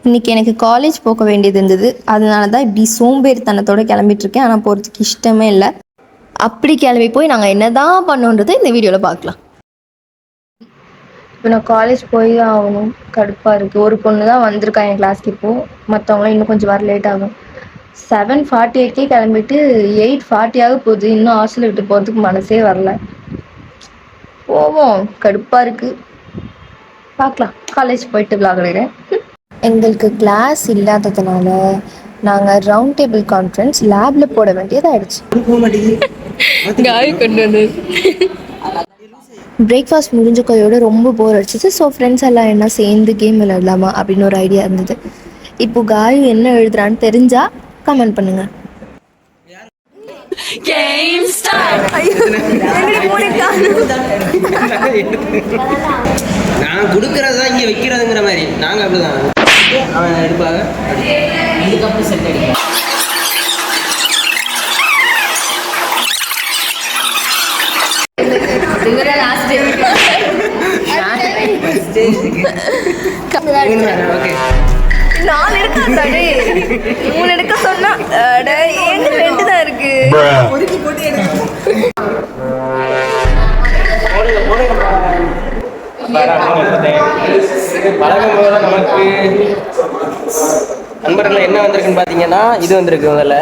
இன்றைக்கி எனக்கு காலேஜ் போக வேண்டியது இருந்தது. அதனால தான் இப்படி சோம்பேறித்தனத்தோடு கிளம்பிட்டுருக்கேன். ஆனால் போகிறதுக்கு இஷ்டமே இல்லை. அப்படி கிளம்பி போய் நாங்கள் என்ன தான் பண்ணோன்றதை இந்த வீடியோவில் பார்க்கலாம். இப்போ நான் காலேஜ் போய் ஆகணும், கடுப்பாக இருக்குது. ஒரு பொண்ணு தான் வந்திருக்கா என் கிளாஸ்க்கு. இப்போது மற்றவங்களாம் இன்னும் கொஞ்சம் வர லேட் ஆகும். 7:48 கிளம்பிட்டு 8:40 போகுது. இன்னும் ஹாஸ்டலில் விட்டு போகிறதுக்கு மனசே வரல. போவோம், கடுப்பாக இருக்குது. பார்க்கலாம், காலேஜ் போயிட்டு விளாடுறேன். எங்களுக்கு கிளாஸ் இல்லாததுனால நாங்கள் ரவுண்ட் டேபிள் கான்ஃபரன்ஸ் லேபில் போட வேண்டியதாகிடுச்சு. பிரேக்ஃபாஸ்ட் முடிஞ்ச கையோட ரொம்ப போர் அடிச்சிச்சு. ஸோ ஃப்ரெண்ட்ஸ் எல்லாம் என்ன சேர்ந்து கேம் விளையாடலாமா அப்படின்னு ஒரு ஐடியா இருந்தது. இப்போ காயு என்ன எழுதுறான்னு தெரிஞ்சால் கமெண்ட் பண்ணுங்கள். நான் கொடுக்கறதா இங்க வைக்கிறதுங்கிற மாதிரி நாங்க அப்படிதான். அவன் எடுப்பாங்க இதுக்கப்புறம் செட் அடிக்கும். நான் எடுக்காதாடே, மூணு எடுக்க சொன்னா எங்க ரெண்டு தான் இருக்கு. பழகும் போது நமக்கு நண்பர்கள் என்ன வந்திருக்குன்னு பார்த்தீங்கன்னா இது வந்திருக்கு முதல்ல.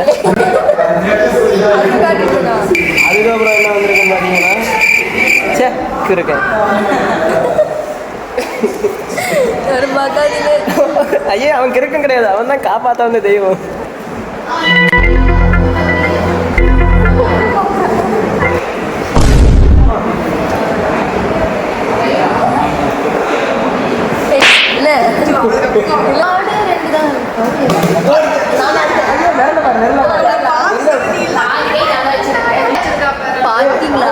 அதுக்கப்புறம் என்ன வந்திருக்குன்னு பார்த்தீங்கன்னா இருக்கேன். ஐயே அவன் கிறுக்கம் கிடையாது, அவன் தான் காப்பாற்ற வந்த தெய்வம். பாத்தீங்களா?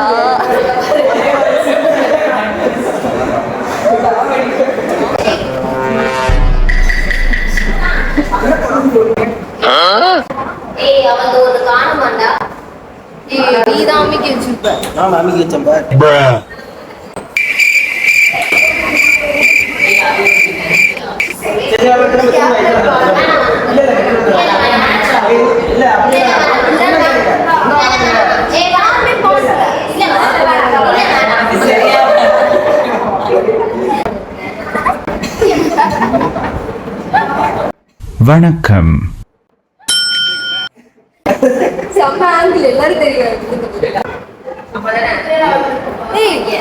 வணக்கம்.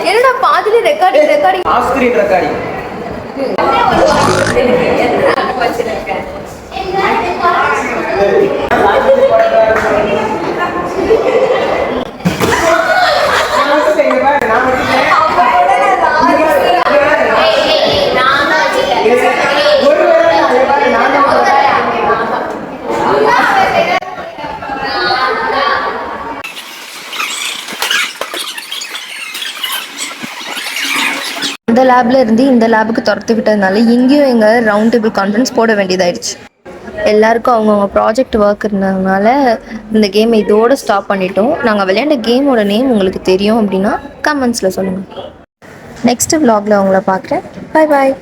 என்னடா பாதியில ரெக்கார்டிங் ஆஸ்கிரீன் ரெக்கார்டிங். இந்த லேபில் இருந்து இந்த லேபுக்கு துரத்து விட்டதுனால இங்கேயும் எங்கள் ரவுண்ட் டேபிள் கான்ஃபரன்ஸ் போட வேண்டியதாயிடுச்சு. எல்லாருக்கும் அவங்கவுங்க ப்ராஜெக்ட் ஒர்க் இருந்ததுனால இந்த கேமை இதோடு ஸ்டாப் பண்ணிட்டோம். நாங்கள் விளையாண்ட கேமோட நேம் உங்களுக்கு தெரியும் அப்படின்னா கமெண்ட்ஸில் சொல்லுங்கள். நெக்ஸ்ட் vlogல உங்களை பார்க்குறேன். Bye bye.